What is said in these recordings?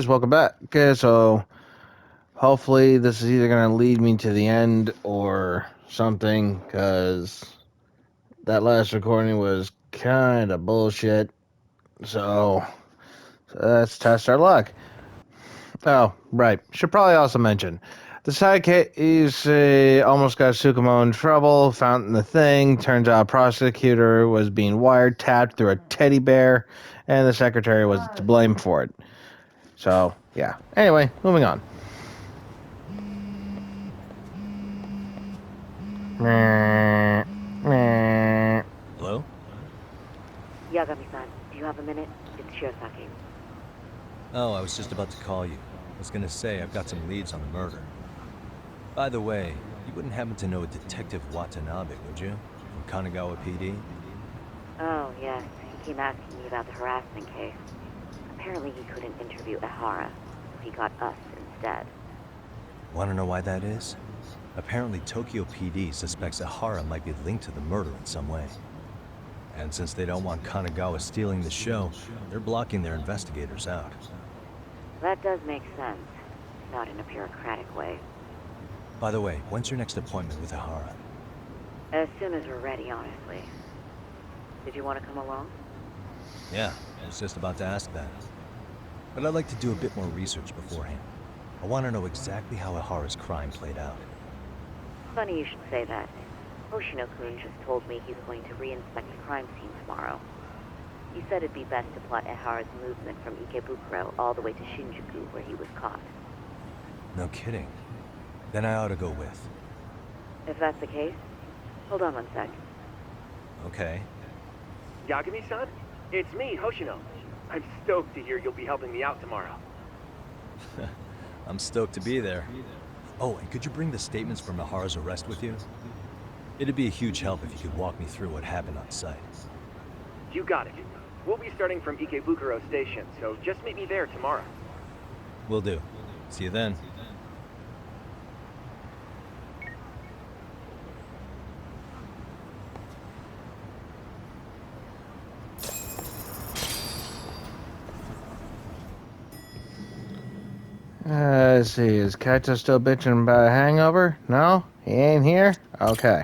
Welcome back. Okay, so hopefully this is either going to lead me to the end or something, because that last recording was kind of bullshit. So let's test our luck. Oh, right. Should probably also mention the sidekick is almost got Sukumo in trouble, found in the thing. Turns out a prosecutor was being wiretapped through a teddy bear, and the secretary was to blame for it. So, yeah. Anyway, moving on. Hello? Yagami-san, do you have a minute? It's Shirosaki. Oh, I was just about to call you. I was gonna say I've got some leads on the murder. By the way, you wouldn't happen to know a Detective Watanabe, would you? From Kanagawa PD? Oh, yes. He came asking me about the harassment case. Apparently he couldn't interview Ehara, so he got us instead. Wanna know why that is? Apparently Tokyo PD suspects Ehara might be linked to the murder in some way. And since they don't want Kanagawa stealing the show, they're blocking their investigators out. That does make sense. Not in a bureaucratic way. By the way, when's your next appointment with Ehara? As soon as we're ready, honestly. Did you want to come along? Yeah, I was just about to ask that. But I'd like to do a bit more research beforehand. I want to know exactly how Ehara's crime played out. Funny you should say that. Hoshino-kun just told me he's going to re-inspect the crime scene tomorrow. He said it'd be best to plot Ehara's movement from Ikebukuro all the way to Shinjuku, where he was caught. No kidding. Then I ought to go with. If that's the case, hold on one sec. Okay. Yagami-san? It's me, Hoshino. I'm stoked to hear you'll be helping me out tomorrow. I'm stoked to be there. Oh, and could you bring the statements from Ehara's arrest with you? It'd be a huge help if you could walk me through what happened on site. You got it. We'll be starting from Ikebukuro Station, so just meet me there tomorrow. Will do. See you then. Let's see, is Kaito still bitching about a hangover? No? He ain't here? Okay.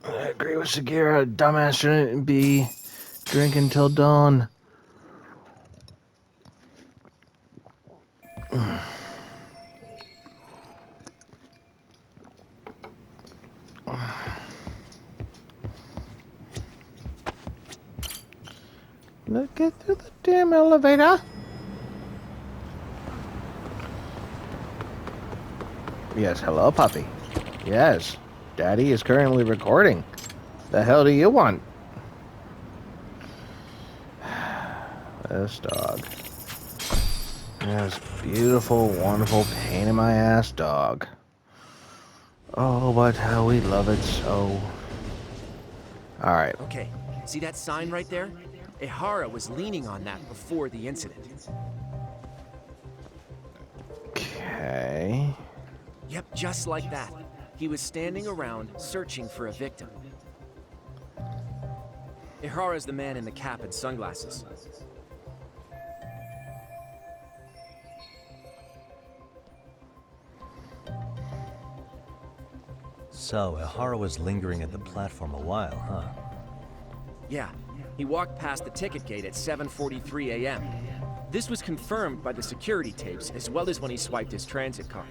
I agree with Sagira, dumbass shouldn't be drinking till dawn. Let's get through the damn elevator. Yes, hello, puppy. Yes, Daddy is currently recording. The hell do you want? This dog. This beautiful, wonderful, pain in my ass dog. Oh, but how we love it so. Alright. Okay, see that sign right there? Ehara was leaning on that before the incident. Okay. Yep, just like that. He was standing around searching for a victim. Ehara's the man in the cap and sunglasses. So, Ehara was lingering at the platform a while, huh? Yeah, he walked past the ticket gate at 7:43 a.m. This was confirmed by the security tapes as well as when he swiped his transit card.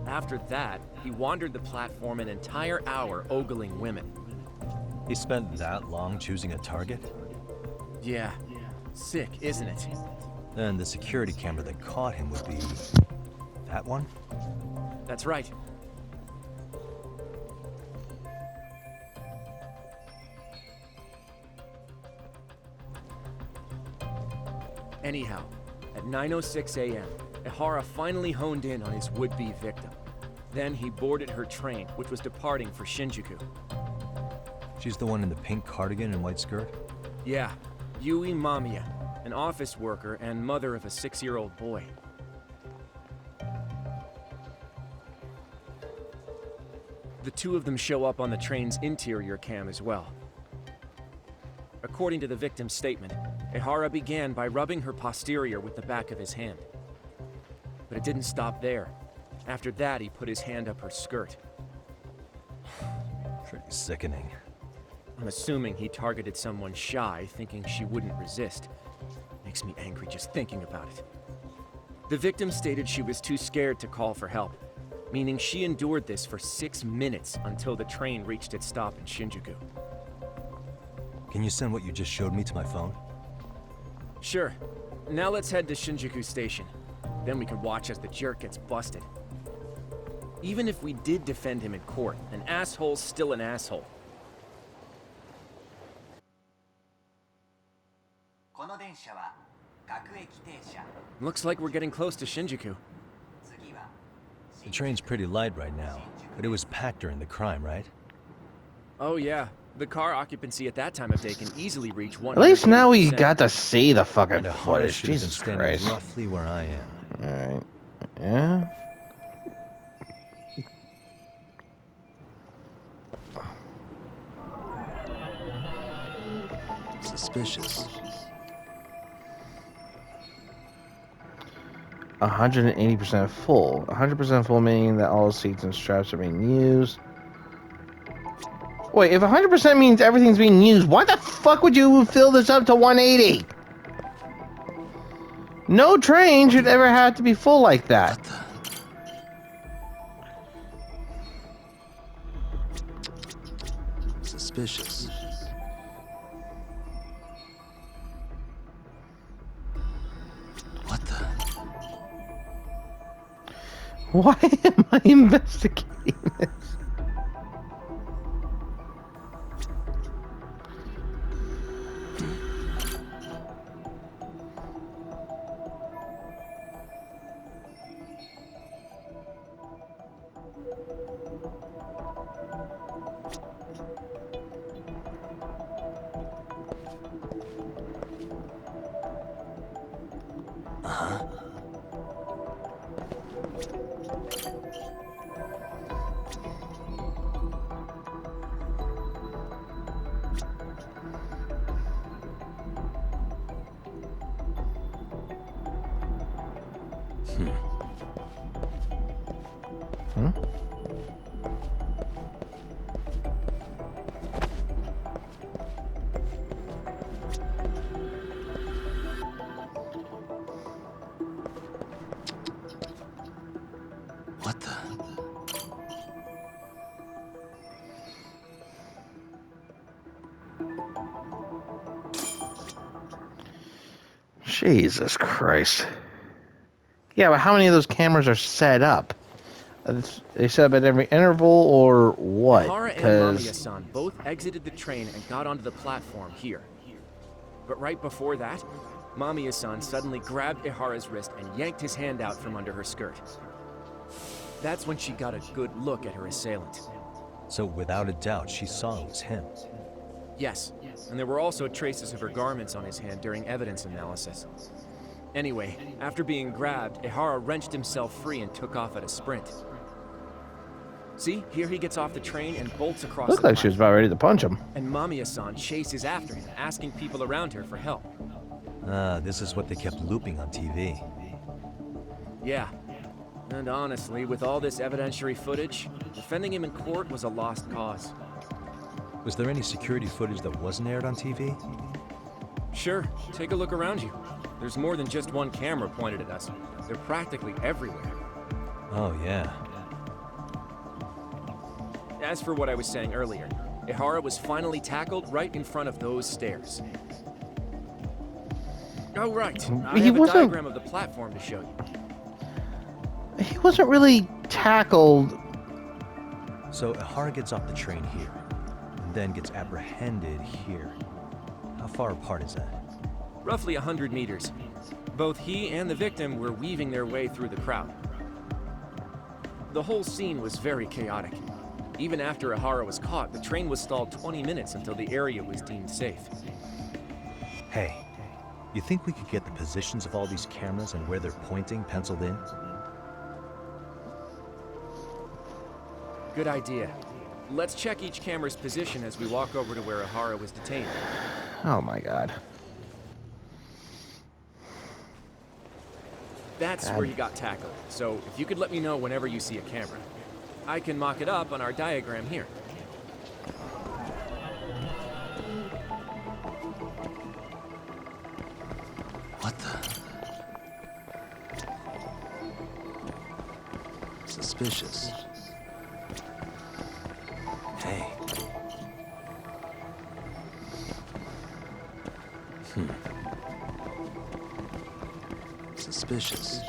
After that, he wandered the platform an entire hour ogling women. He spent that long choosing a target? Yeah, sick, isn't it? Then the security camera that caught him would be... that one? That's right. Anyhow, at 9:06 a.m., Ehara finally honed in on his would-be victim. Then he boarded her train, which was departing for Shinjuku. She's the one in the pink cardigan and white skirt? Yeah, Yui Mamiya, an office worker and mother of a 6-year-old boy. The two of them show up on the train's interior cam as well. According to the victim's statement, Ehara began by rubbing her posterior with the back of his hand. But it didn't stop there. After that, he put his hand up her skirt. Pretty sickening. I'm assuming he targeted someone shy, thinking she wouldn't resist. Makes me angry just thinking about it. The victim stated she was too scared to call for help, meaning she endured this for 6 minutes until the train reached its stop in Shinjuku. Can you send what you just showed me to my phone? Sure. Now let's head to Shinjuku Station. Then we can watch as the jerk gets busted. Even if we did defend him in court, an asshole's still an asshole. Looks like we're getting close to Shinjuku. The train's pretty light right now, but it was packed during the crime, right? Oh yeah, the car occupancy at that time of day can easily reach 100%. At least now we got to see the fucking And Ehara footage. should have been Jesus standing Christ. roughly where I am. Alright. Yeah. Suspicious. 180% full. 100% full meaning that all seats and straps are being used. Wait, if 100% means everything's being used, why the fuck would you fill this up to 180? No train should ever have to be full like that. Suspicious. What the? Why am I investigating this? What the? Jesus Christ. Yeah, but how many of those cameras are set up? They set up at every interval or what? Ehara and 'Cause- Mamiya-san both exited the train and got onto the platform here. But right before that, Mamiya-san suddenly grabbed Ehara's wrist and yanked his hand out from under her skirt. That's when she got a good look at her assailant. So without a doubt, she saw it was him. Yes, and there were also traces of her garments on his hand during evidence analysis. Anyway, after being grabbed, Ehara wrenched himself free and took off at a sprint. See, here he gets off the train and bolts across Looked the like she was platform. about ready to punch him. And Mamiya-san chases after him, asking people around her for help. Ah, this is what they kept looping on TV. Yeah. And honestly, with all this evidentiary footage, defending him in court was a lost cause. Was there any security footage that wasn't aired on TV? Sure, take a look around you. There's more than just one camera pointed at us. They're practically everywhere. Oh, yeah. As for what I was saying earlier, Ehara was finally tackled right in front of those stairs. Oh, right. I He have a wasn't- diagram of the platform to show you. He wasn't really tackled. So Ehara gets off the train here, and then gets apprehended here. How far apart is that? Roughly 100 meters. Both he and the victim were weaving their way through the crowd. The whole scene was very chaotic. Even after Ehara was caught, the train was stalled 20 minutes until the area was deemed safe. Hey, you think we could get the positions of all these cameras and where they're pointing penciled in? Good idea. Let's check each camera's position as we walk over to where Ehara was detained. Oh my god. That's God. where he got tackled. So if you could let me know whenever you see a camera. I can mock it up on our diagram here. What the? Suspicious. Hey. Suspicious.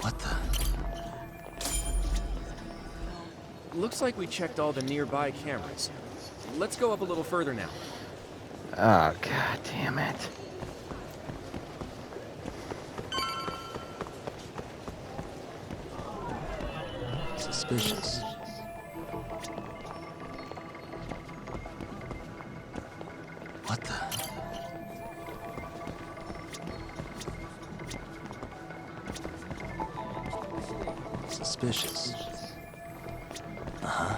What the? Looks like we checked all the nearby cameras. Let's go up a little further now. Oh, god damn it. Suspicious. What the? Suspicious. Uh-huh.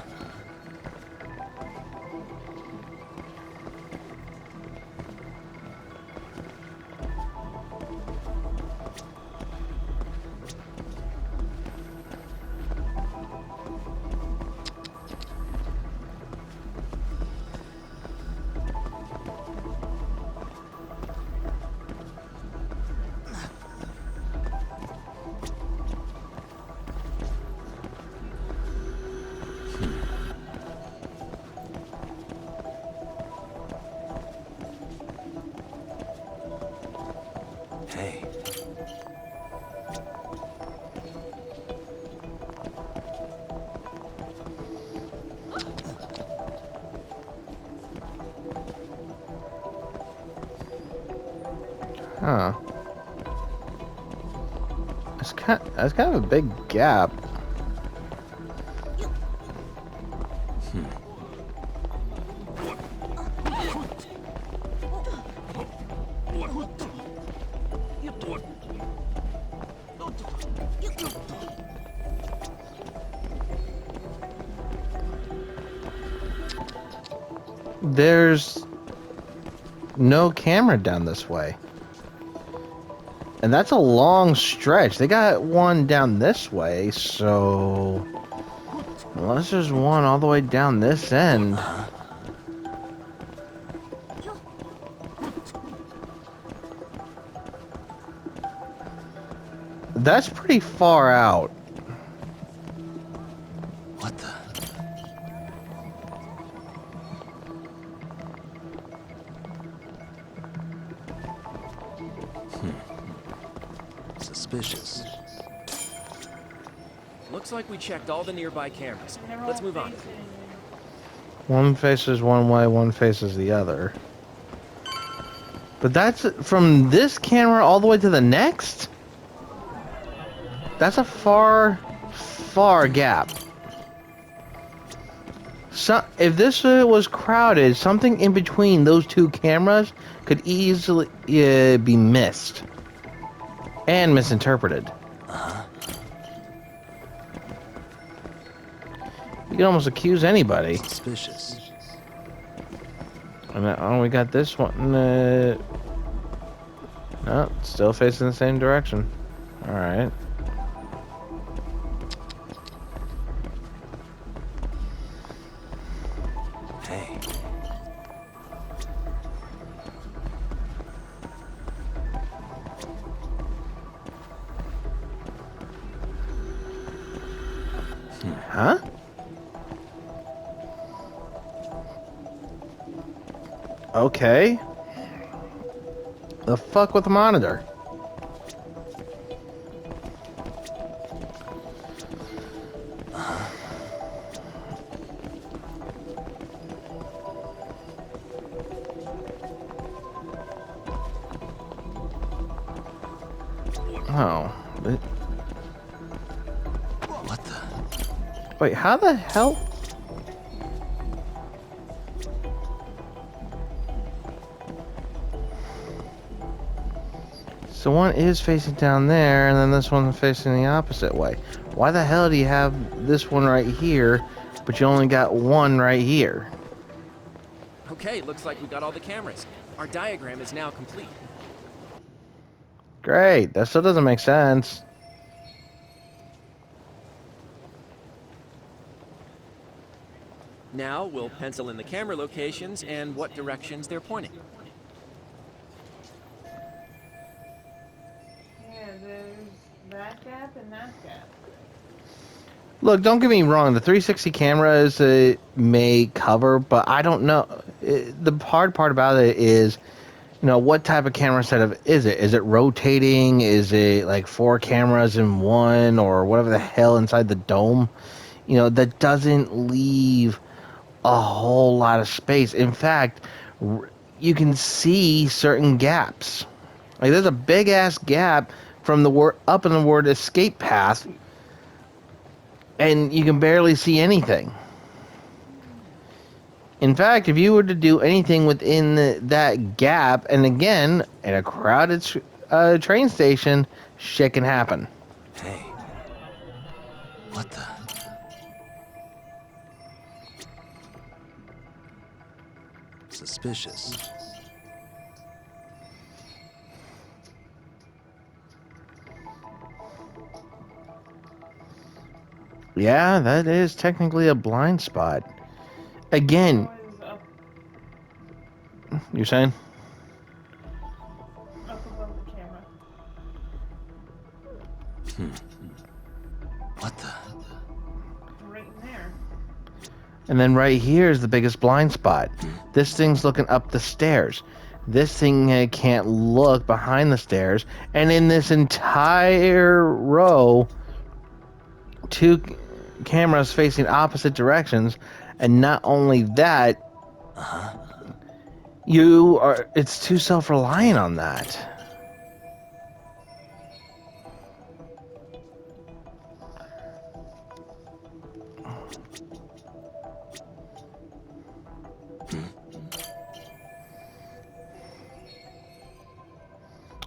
Hey. Huh. That's kind of a big gap. There's no camera down this way. And that's a long stretch. They got one down this way, so unless there's one all the way down this end. That's pretty far out. What the? Suspicious. Looks like we checked all the nearby cameras. Let's move on. One faces one way, one faces the other. But that's from this camera all the way to the next? That's a far gap. So, if this was crowded, something in between those two cameras could easily be missed and misinterpreted. You can almost accuse anybody. Suspicious. And we got this one. No, still facing the same direction. All right. Hey. Huh? Okay. The fuck with the monitor? Oh. What the? Wait, how the hell? So one is facing down there, and then this one facing the opposite way. Why the hell do you have this one right here but you only got one right here. Okay, looks like we got all the cameras. Our diagram is now complete. Great. That still doesn't make sense. Now we'll pencil in the camera locations and what directions they're pointing. Yeah, there's that gap and that gap. Look, don't get me wrong. The 360 cameras may cover, but I don't know. The hard part about it is, what type of camera setup is it? Is it rotating? Is it like 4 cameras in one, or whatever the hell inside the dome? That doesn't leave a whole lot of space. In fact, you can see certain gaps. Like there's a big ass gap from the word up in the word escape path, and you can barely see anything. In fact, if you were to do anything within that gap, and again in a crowded train station, shit can happen. Hey. What the? Suspicious. Yeah, that is technically a blind spot. Again, Always up, you're saying? up above the camera. What the? Right in there. And then right here is the biggest blind spot. This thing's looking up the stairs. This thing can't look behind the stairs. And in this entire row, 2 cameras facing opposite directions. And not only that, it's too self-reliant on that.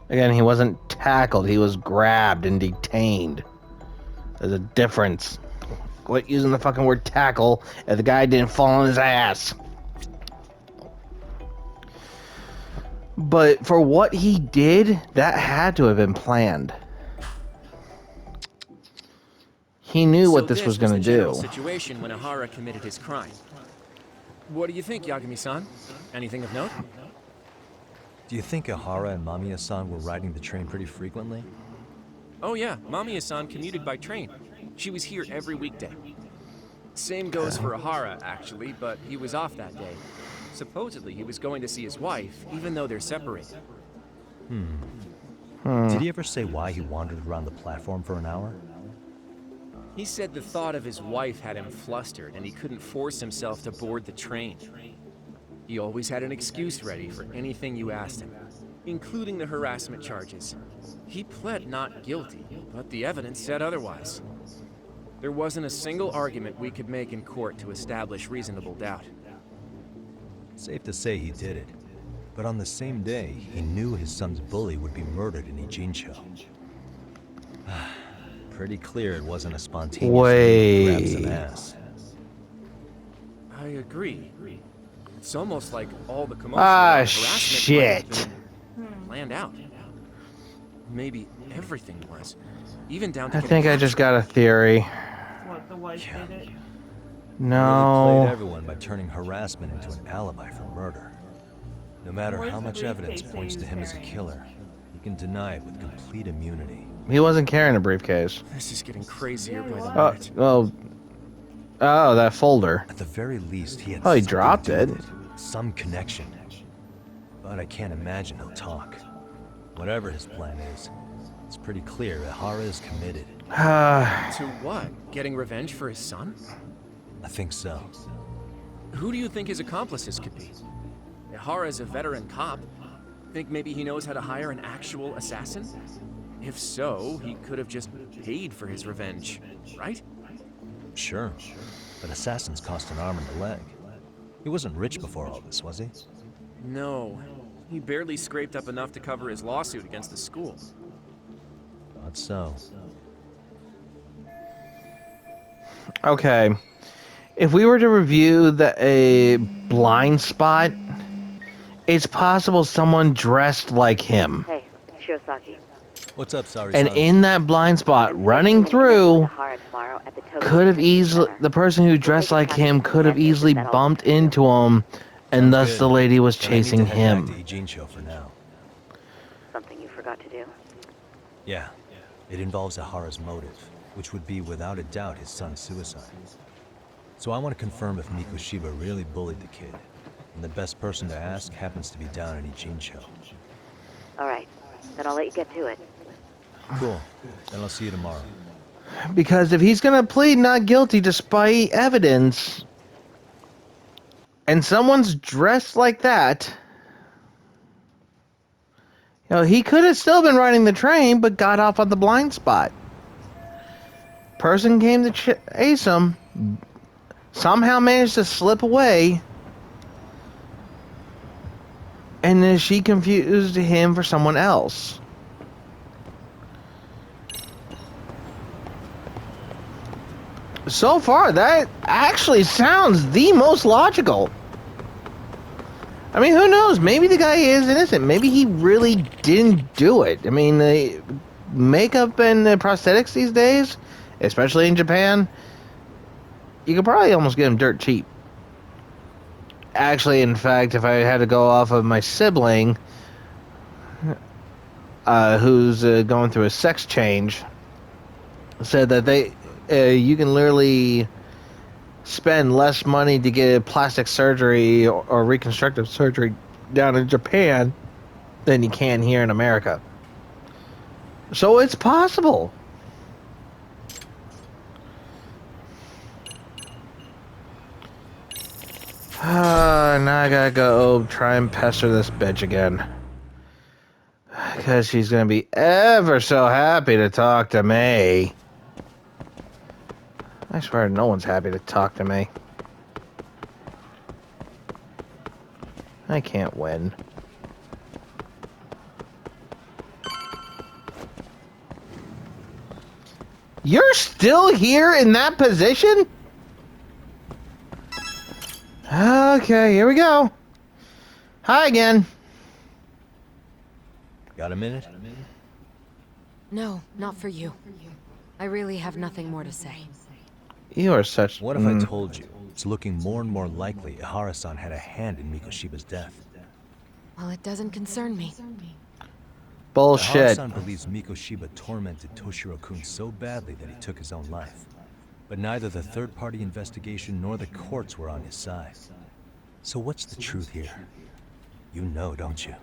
Again, he wasn't tackled, he was grabbed and detained. There's a difference. Quit using the fucking word tackle if the guy didn't fall on his ass. But for what he did, that had to have been planned. He knew what this was going to the general do. Situation when Ihara committed his crime. What do you think, Yagami-san? Anything of note? Do you think Ihara and Mamiya-san were riding the train pretty frequently? Oh yeah, Mamiya-san commuted by train. She was here every weekday. Same goes for Ihara, actually, but he was off that day. Supposedly, he was going to see his wife, even though they're separated. Did he ever say why he wandered around the platform for an hour? He said the thought of his wife had him flustered, and he couldn't force himself to board the train. He always had an excuse ready for anything you asked him, including the harassment charges. He pled not guilty, but the evidence said otherwise. There wasn't a single argument we could make in court to establish reasonable doubt. Safe to say he did it. But on the same day, he knew his son's bully would be murdered in Ijincho. Pretty clear it wasn't a spontaneous grab some ass. I agree. It's almost like all the commotion around harassment might have been planned out. Maybe everything was, even down to I think I just got a theory. What, the wife did it? Really played No. everyone by turning harassment into an alibi for murder. No matter how much evidence points to him as a killer, he can deny it with complete immunity. He wasn't carrying a briefcase. This is getting crazier by the Oh, minute. well. Oh, that folder. At the very least, he had Oh, he something dropped to do it. with Some connection. But I can't imagine he'll talk. Whatever his plan is, it's pretty clear Ihara is committed. To what? Getting revenge for his son? I think so. Who do you think his accomplices could be? Ihara is a veteran cop. Think maybe he knows how to hire an actual assassin? If so, he could have just paid for his revenge, right? Sure. But assassins cost an arm and a leg. He wasn't rich before all this, was he? No. He barely scraped up enough to cover his lawsuit against the school. Thought so. Okay. If we were to review a blind spot, it's possible someone dressed like him. Hey, Shirosaki. What's up, sorry And son? in that blind spot, I'm running scheduling an interview with through, Hara tomorrow at the Tokyo could have Convention easily, Center. the person who dressed like him could have easily bumped into him, and Sounds thus good. the lady was But I need to chasing head him. back to Ijincho for now. Something you forgot to do? Yeah, it involves Ahara's motive, which would be without a doubt his son's suicide. So I want to confirm if Mikoshiba really bullied the kid, and the best person to ask happens to be down in Ijincho. Alright, then I'll let you get to it. Cool. Then I'll see you tomorrow. Because if he's gonna plead not guilty despite evidence, and someone's dressed like that, you know, he could have still been riding the train, but got off on the blind spot. Person came to chase him, somehow managed to slip away, and then she confused him for someone else. So far, that actually sounds the most logical. I mean, who knows? Maybe the guy is innocent. Maybe he really didn't do it. I mean, the makeup and prosthetics these days, especially in Japan, you could probably almost get them dirt cheap. Actually, in fact, if I had to go off of my sibling, who's going through a sex change, said that you can literally spend less money to get plastic surgery or reconstructive surgery down in Japan than you can here in America. So it's possible. Now I gotta go try and pester this bitch again. Because she's gonna be ever so happy to talk to me. I swear no one's happy to talk to me. I can't win. You're still here in that position? Okay, here we go. Hi again. Got a minute? No, not for you. I really have nothing more to say. You are such... What if I told you it's looking more and more likely Ihara-san had a hand in Mikoshiba's death? Well, it doesn't concern me. Bullshit. Ihara-san believes Mikoshiba tormented Toshiro-kun so badly that he took his own life. But neither the third-party investigation nor the courts were on his side. So what's the truth here? You know, don't you?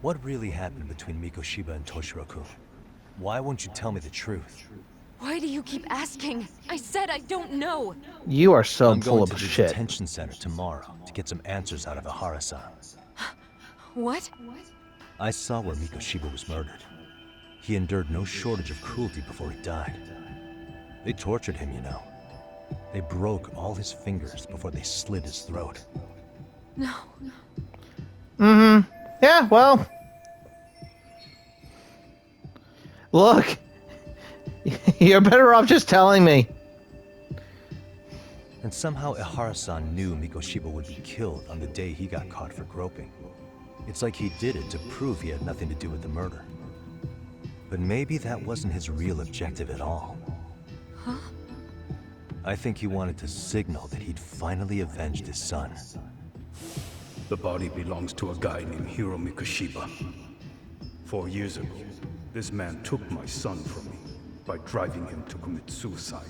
What really happened between Mikoshiba and Toshiro-kun? Why won't you tell me the truth? Why do you keep asking? I said I don't know. You are so I'm full going of to the shit. detention center tomorrow to get some answers out of Ihara-san. What? I saw where Mikoshiba was murdered. He endured no shortage of cruelty before he died. They tortured him, you know. They broke all his fingers before they slit his throat. No. Yeah, well... Look. You're better off just telling me. And somehow Ihara-san knew Mikoshiba would be killed on the day he got caught for groping. It's like he did it to prove he had nothing to do with the murder. But maybe that wasn't his real objective at all. Huh? I think he wanted to signal that he'd finally avenged his son. The body belongs to a guy named Hiro Mikoshiba. 4 years ago, this man took my son from me by driving him to commit suicide.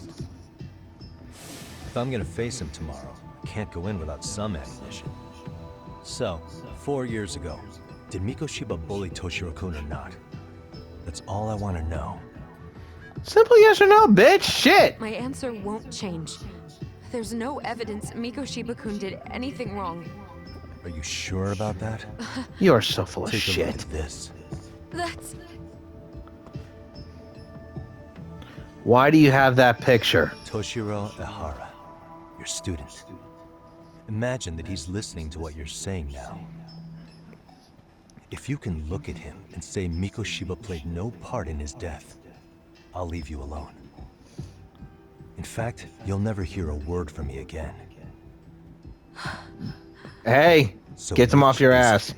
If I'm gonna face him tomorrow, I can't go in without some ammunition. So, 4 years ago, did Mikoshiba bully Toshiro-kun or not? That's all I want to know. Simple yes or no, bitch. Shit. My answer won't change. There's no evidence Mikoshiba-kun did anything wrong. Are you sure about that? You are so full of Take a look shit. at this. That's... Why do you have that picture? Toshiro Ihara, your student. Imagine that he's listening to what you're saying now. If you can look at him and say Mikoshiba played no part in his death, I'll leave you alone. In fact, you'll never hear a word from me again. Hey, So get them off your ass.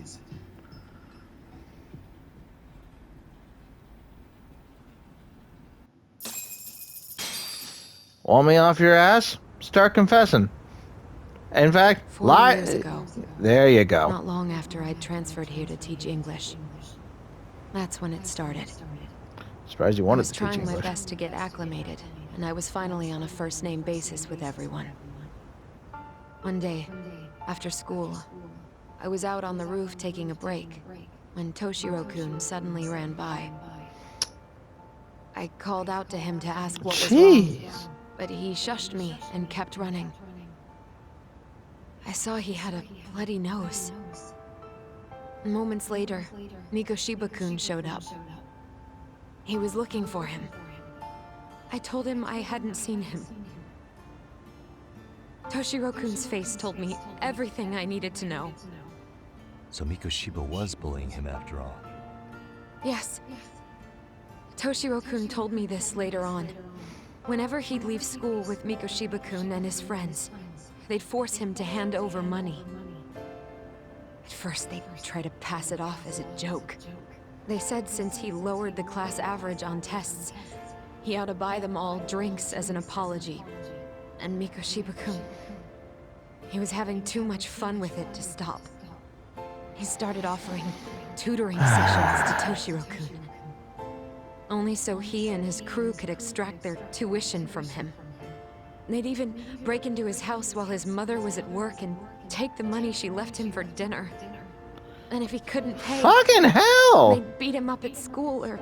Want me off your ass? Start confessing. In fact, 4 lie. years ago, There you go. not long after I'd transferred here to teach English. That's when it started. Surprised you I wanted was to teach trying my English. best to get acclimated, and I was finally on a first-name basis with everyone. One day, after school, I was out on the roof taking a break when Toshiro-kun suddenly ran by. I called out to him to ask what was wrong, Jeez. but he shushed me and kept running. I saw he had a bloody nose. Moments later, Mikoshiba-kun showed up. He was looking for him. I told him I hadn't seen him. Toshiro-kun's face told me everything I needed to know. So Mikoshiba was bullying him after all. Yes. Toshiro-kun told me this later on. Whenever he'd leave school with Mikoshiba-kun and his friends, they'd force him to hand over money. At first, they'd try to pass it off as a joke. They said since he lowered the class average on tests, he ought to buy them all drinks as an apology. And Mikoshiba-kun, he was having too much fun with it to stop. He started offering tutoring sessions to Toshiro-kun. Only so he and his crew could extract their tuition from him. They'd even break into his house while his mother was at work and take the money she left him for dinner. And if he couldn't pay, Fucking hell! they'd beat him up at school or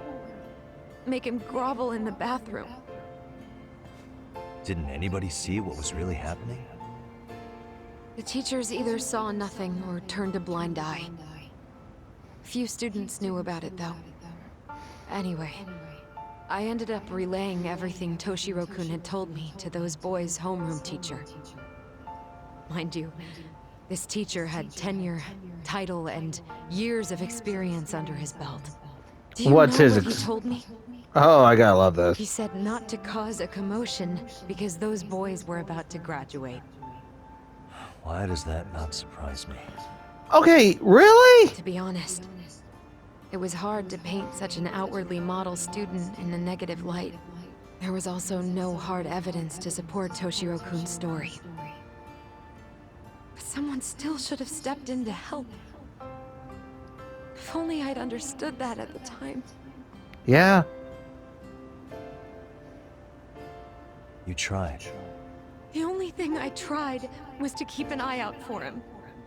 make him grovel in the bathroom. Didn't anybody see what was really happening? The teachers either saw nothing or turned a blind eye. Few students knew about it, though. Anyway, I ended up relaying everything Toshiro-kun had told me to those boys' homeroom teacher. Mind you, this teacher had tenure, title, and years of experience under his belt. Do you What's know his what he ex- told me? Oh, I gotta love this. He said not to cause a commotion because those boys were about to graduate. Why does that not surprise me? Okay, really? To be honest, it was hard to paint such an outwardly model student in a negative light. There was also no hard evidence to support Toshiro-kun's story. But someone still should have stepped in to help. If only I'd understood that at the time. Yeah. You tried. The only thing I tried was to keep an eye out for him,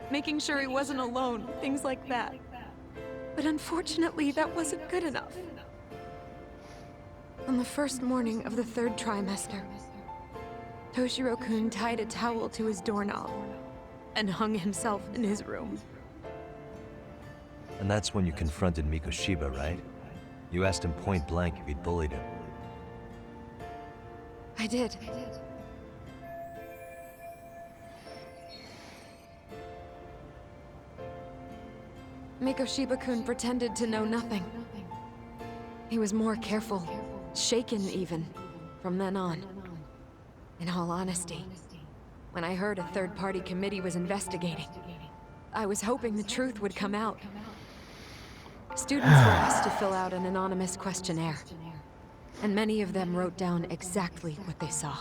making sure he wasn't alone, things like that. But unfortunately, that wasn't good enough. On the first morning of the 3rd trimester, Toshiro-kun tied a towel to his doorknob and hung himself in his room. And that's when you confronted Mikoshiba, right? You asked him point blank if he'd bullied him. I did. Mikoshiba-kun pretended to know nothing. He was more careful, shaken even, from then on. In all honesty, when I heard a third-party committee was investigating, I was hoping the truth would come out. Students were asked to fill out an anonymous questionnaire, and many of them wrote down exactly what they saw.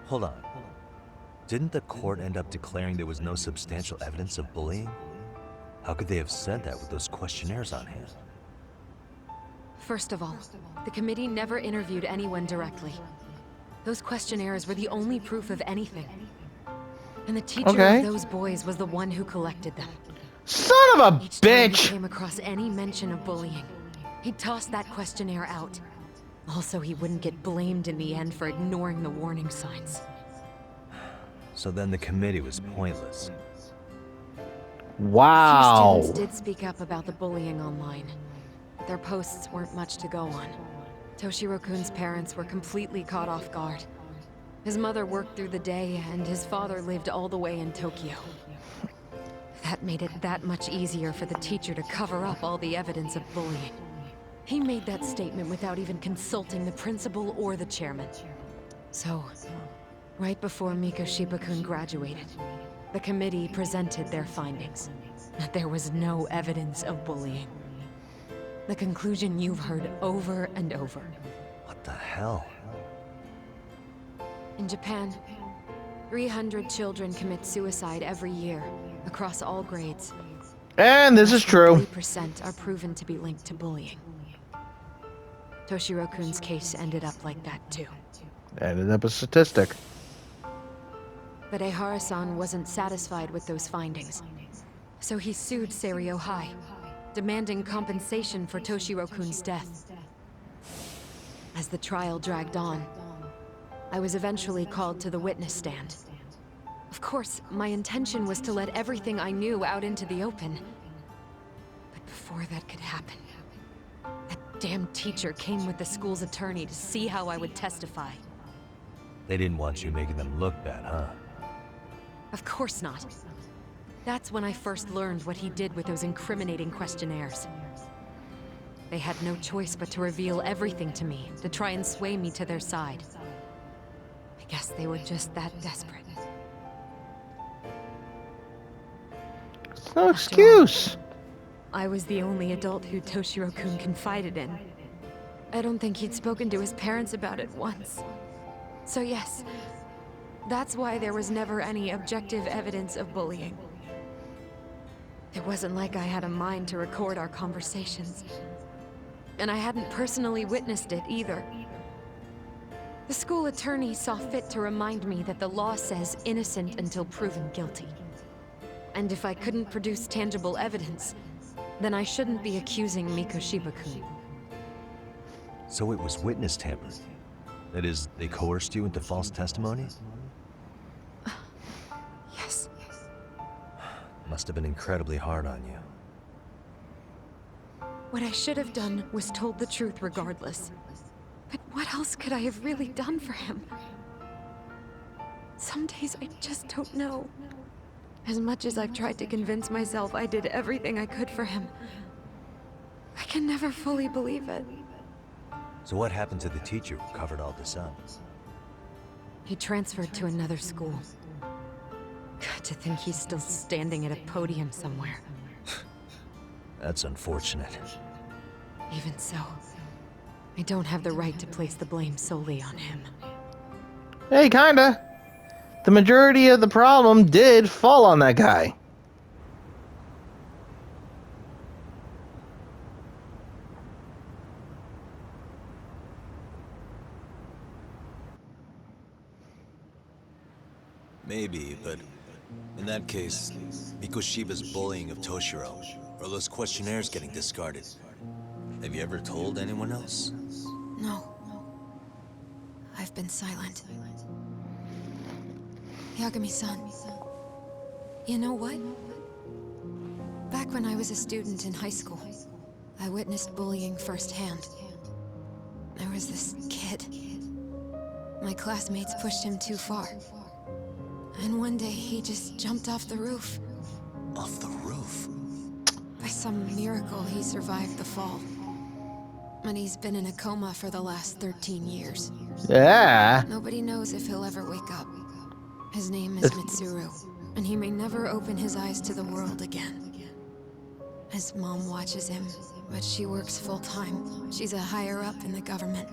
Hold on. Didn't the court end up declaring there was no substantial evidence of bullying? How could they have said that with those questionnaires on hand? First of all, the committee never interviewed anyone directly. Those questionnaires were the only proof of anything. And the teacher of those boys was the one who collected them. Son of a Each time he bitch! came across any mention of bullying, he'd toss that questionnaire out. Also, he wouldn't get blamed in the end for ignoring the warning signs. So then the committee was pointless. Wow. Few students did speak up about the bullying online, but their posts weren't much to go on. Toshiro-kun's parents were completely caught off guard. His mother worked through the day, and his father lived all the way in Tokyo. That made it that much easier for the teacher to cover up all the evidence of bullying. He made that statement without even consulting the principal or the chairman. So, right before Miko Shiba-kun graduated, the committee presented their findings. That there was no evidence of bullying. The conclusion you've heard over and over. What the hell? In Japan, 300 children commit suicide every year, across all grades. And this is true. 3% are proven to be linked to bullying. Toshiro-kun's case ended up like that too. Ended up a statistic. But Ehara-san wasn't satisfied with those findings. So he sued Seiryo High, demanding compensation for Toshiro-kun's death. As the trial dragged on, I was eventually called to the witness stand. Of course, my intention was to let everything I knew out into the open. But before that could happen, that damn teacher came with the school's attorney to see how I would testify. They didn't want you making them look bad, huh? Of course not. That's when I first learned what he did with those incriminating questionnaires. They had no choice but to reveal everything to me, to try and sway me to their side. I guess they were just that desperate. It's no excuse. I was the only adult who Toshiro-kun confided in. I don't think he'd spoken to his parents about it once. So yes, that's why there was never any objective evidence of bullying. It wasn't like I had a mind to record our conversations. And I hadn't personally witnessed it either. The school attorney saw fit to remind me that the law says innocent until proven guilty. And if I couldn't produce tangible evidence, then I shouldn't be accusing Miko Shiba-kun. So it was witness tampering. That is, they coerced you into false testimony? Yes. Must have been incredibly hard on you. What I should have done was told the truth regardless. But what else could I have really done for him? Some days I just don't know. As much as I've tried to convince myself I did everything I could for him, I can never fully believe it. So what happened to the teacher who covered all this up? He transferred to another school. God, to think he's still standing at a podium somewhere. That's unfortunate. Even so, I don't have the right to place the blame solely on him. Hey, kinda. The majority of the problem did fall on that guy. Maybe, but in that case, Miko Shiba's bullying of Toshiro, or those questionnaires getting discarded. Have you ever told anyone else? No. I've been silent. Yagami-san, you know what? Back when I was a student in high school, I witnessed bullying firsthand. There was this kid. My classmates pushed him too far. And one day he just jumped off the roof. Off the roof? By some miracle, he survived the fall. And he's been in a coma for the last 13 years. Yeah. Nobody knows if he'll ever wake up. His name is Mitsuru, and he may never open his eyes to the world again. His mom watches him, but she works full-time. She's a higher-up in the government.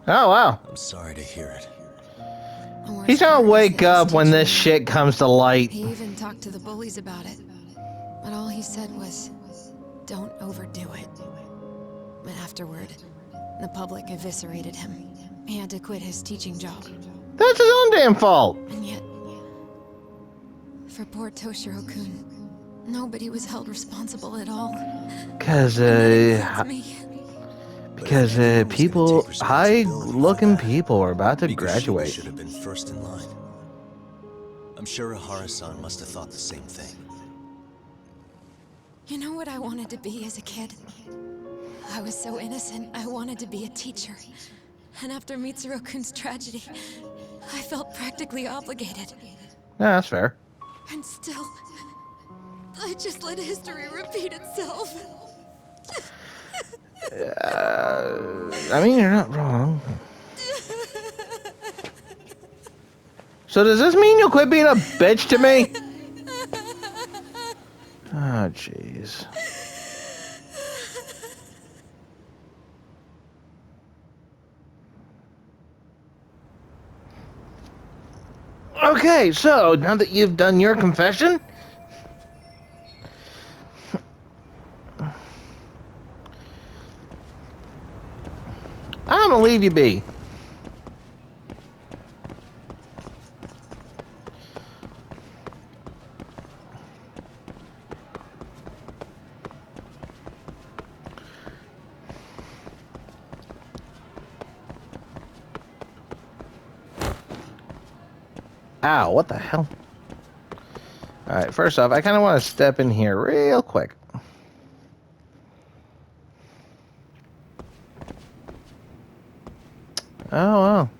Oh, wow. I'm sorry to hear it. The worst He's part gonna is wake that up his when this teacher- shit comes to light. He even talked to the bullies about it. But all he said was, don't overdo it. But afterward, the public eviscerated him. He had to quit his teaching job. That's his own damn fault. And yet, for poor Toshiro-kun, nobody was held responsible at all. Because, It's me. people, high-looking people are about to Miko Shiba graduate. should have been first in line. I'm sure Ehara-san must have thought the same thing. You know what I wanted to be as a kid? I was so innocent, I wanted to be a teacher. And after Mitsuru-kun's tragedy, I felt practically obligated. Yeah, that's fair. And still, I just let history repeat itself. I mean, you're not wrong. So does this mean you'll quit being a bitch to me? Oh, jeez. Okay, so now that you've done your confession, I'm gonna leave you be. Ow, what the hell? Alright, first off, I kind of want to step in here real quick. Oh, well.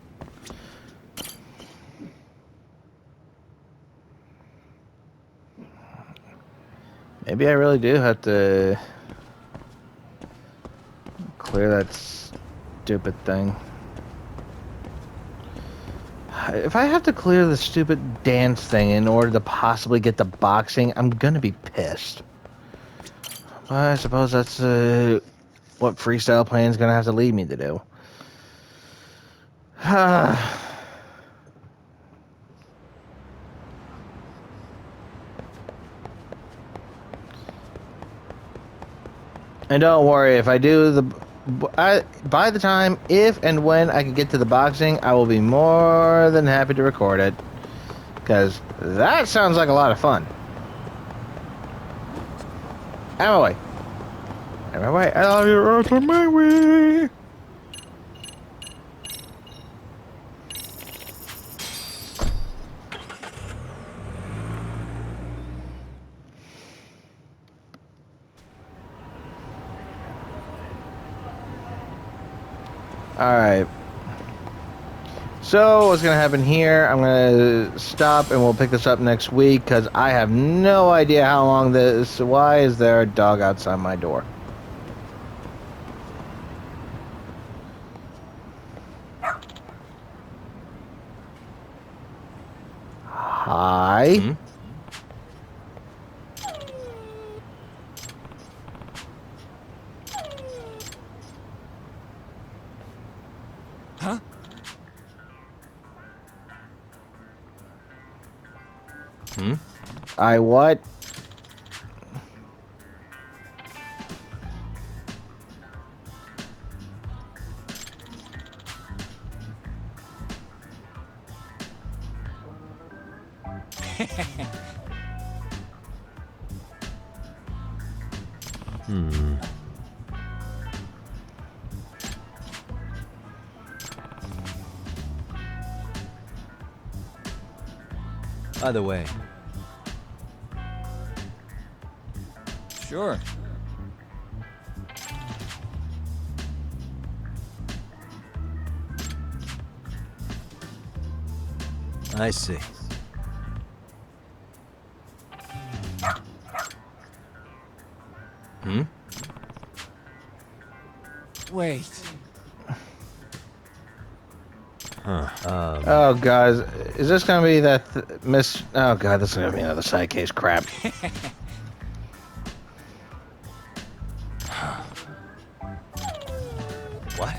Maybe I really do have to clear that stupid thing. If I have to clear the stupid dance thing in order to possibly get the boxing, I'm gonna be pissed. But I suppose that's what Freestyle Plan's gonna have to lead me to do. And don't worry, if I do by the time, if and when I can get to the boxing, I will be more than happy to record it. Because that sounds like a lot of fun. Out of my way. Out of my way. Out of my way. Alright. So, what's going to happen here? I'm going to stop and we'll pick this up next week because I have no idea how long this... Why is there a dog outside my door? Hi? Hmm? Huh? Hmm? I what? Hmm. By the way, Sure. I see. Hmm? Wait. Huh. Oh, guys. Is this going to be that Miss... Oh, God, this is going to be another side case crap. What?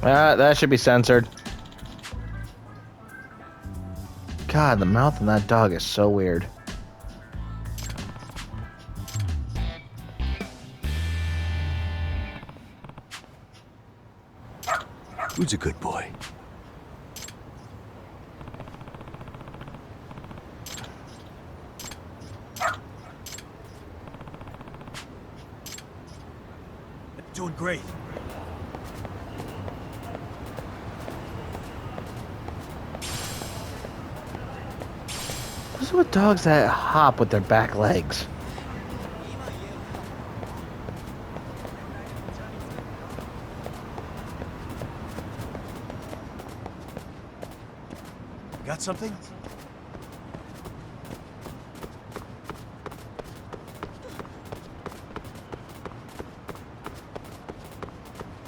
That should be censored. God, the mouth on that dog is so weird. Who's a good boy? Doing great. What's with dogs that hop with their back legs? Got something?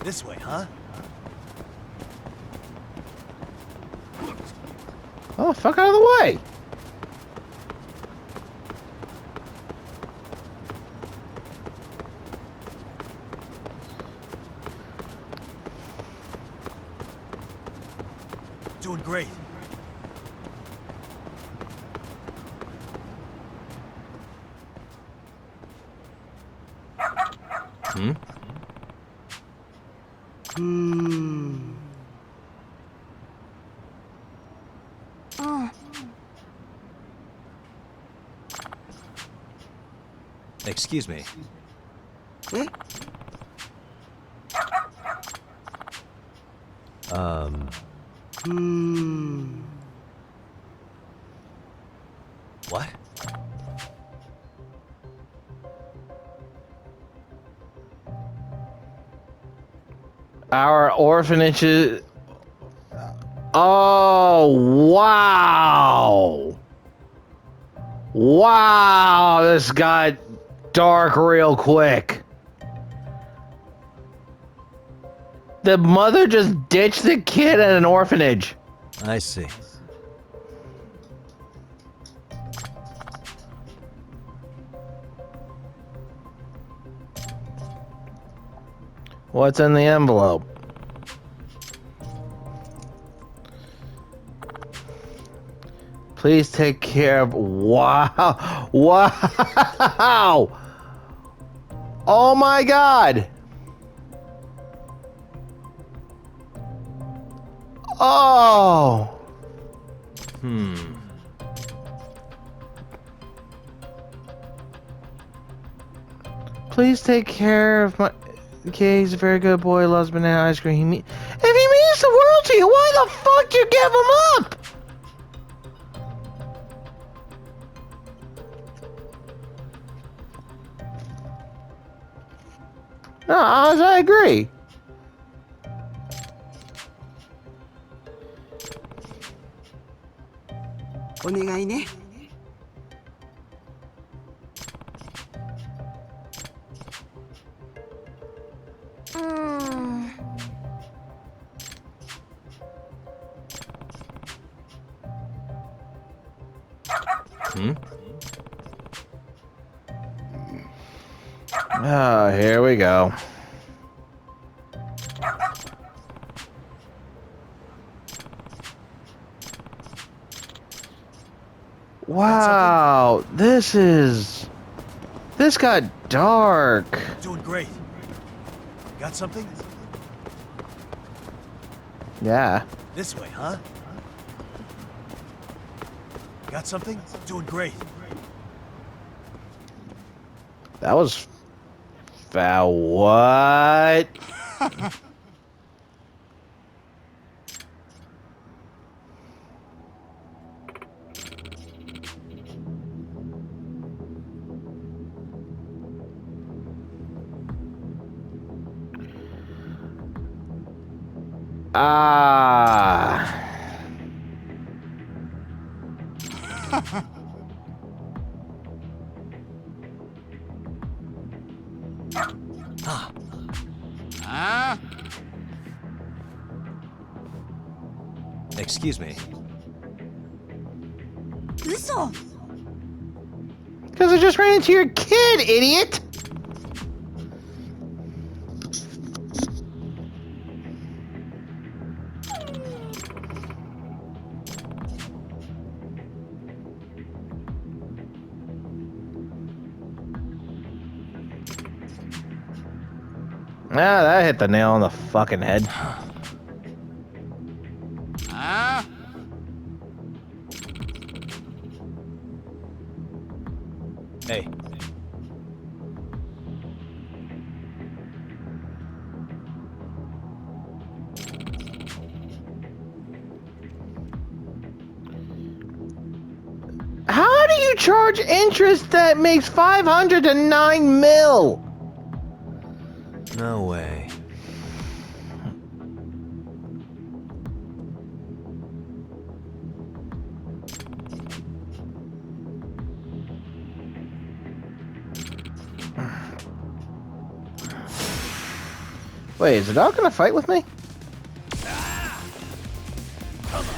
This way, huh? Oh, fuck out of the way! Doing great. Hmm? Excuse me. What? Our orphanage is... Oh, wow! Wow, this got dark real quick. The mother just ditched the kid at an orphanage. I see. What's in the envelope? Please take care of... Wow! Wow! Oh my god! Oh! Please take care of my... Okay, he's a very good boy, loves banana ice cream. If he means the world to you, why the fuck you give him up? No, I agree. Oh, here we go. Wow, this got dark. Doing great. Got something? Yeah. This way, huh? Got something? Doing great. That was what? Ah. Excuse me. Because I just ran into your kid, idiot! Ah, that hit the nail on the fucking head. Hey. How do you charge interest that makes 500 to 9 mil? No way. Wait, is the dog gonna fight with me? Come on.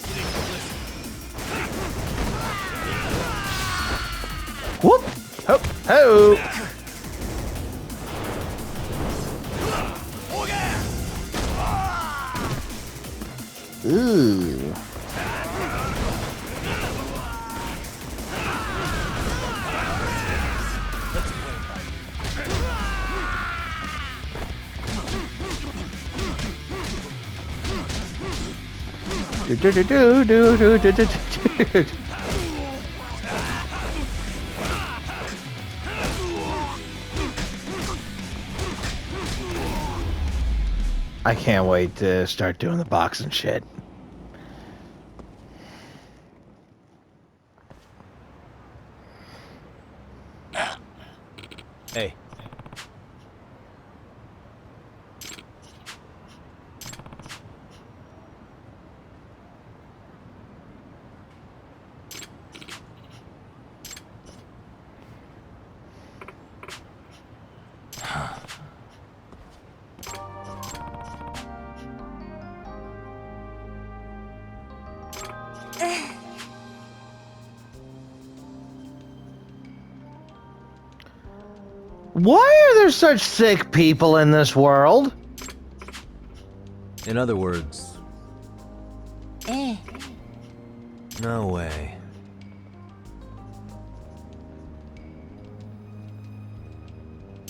You didn't listen. Whoop! Ho! Ho! Ooh. Do do do do do do do do do. I can't wait to start doing the boxing shit. Hey. Why are there such sick people in this world? In other words, Eh. no way.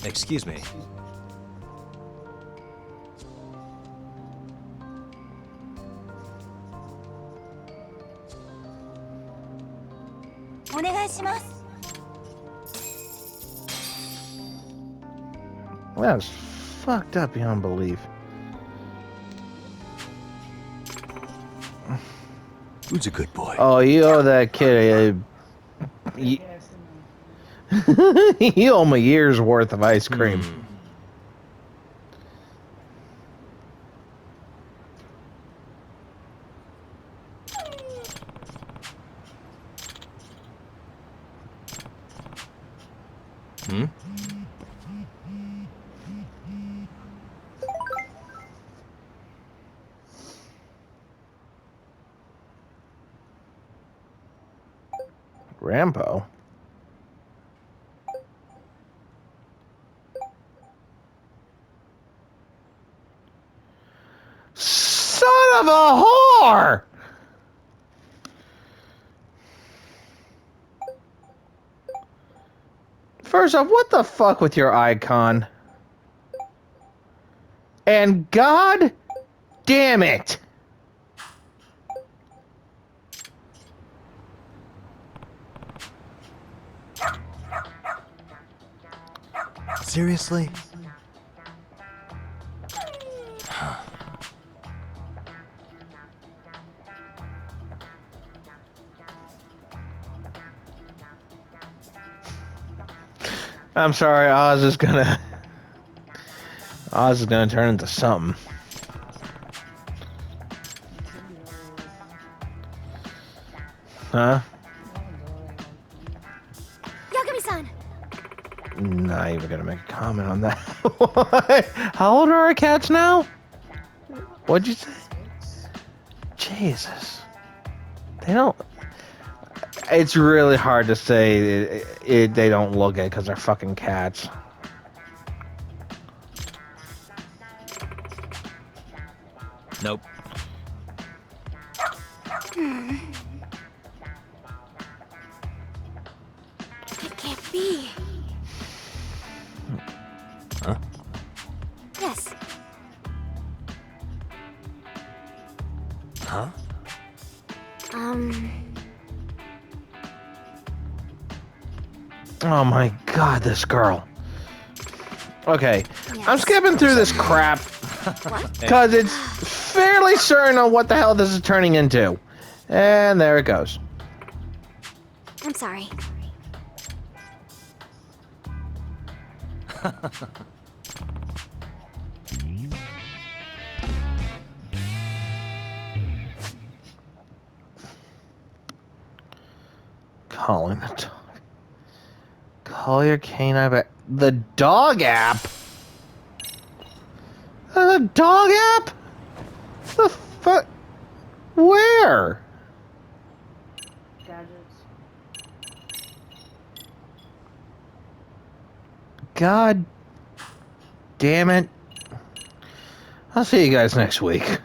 Excuse me. That's fucked up beyond belief. Who's a good boy? Oh, you owe that kid you, you owe him a year's worth of ice cream. Hmm? Rambo? Son of a whore! First off, what the fuck with your icon? And god damn it! Seriously? I'm sorry, Oz is gonna turn into something. Huh? Yagami-san! Not even gonna make a comment on that. What? How old are our cats now? What'd you say? Jesus. They don't... It's really hard to say they don't look it because they're fucking cats. Nope. It can't be. Huh? Yes. Huh? Oh my god, this girl. Okay, I'm Yes. skipping through this crap What? because it's fairly certain on what the hell this is turning into. And there it goes. I'm sorry. Calling the dog. Call your canine back. The dog app? The dog app? The fuck? Where? Gadgets. God damn it. I'll see you guys next week.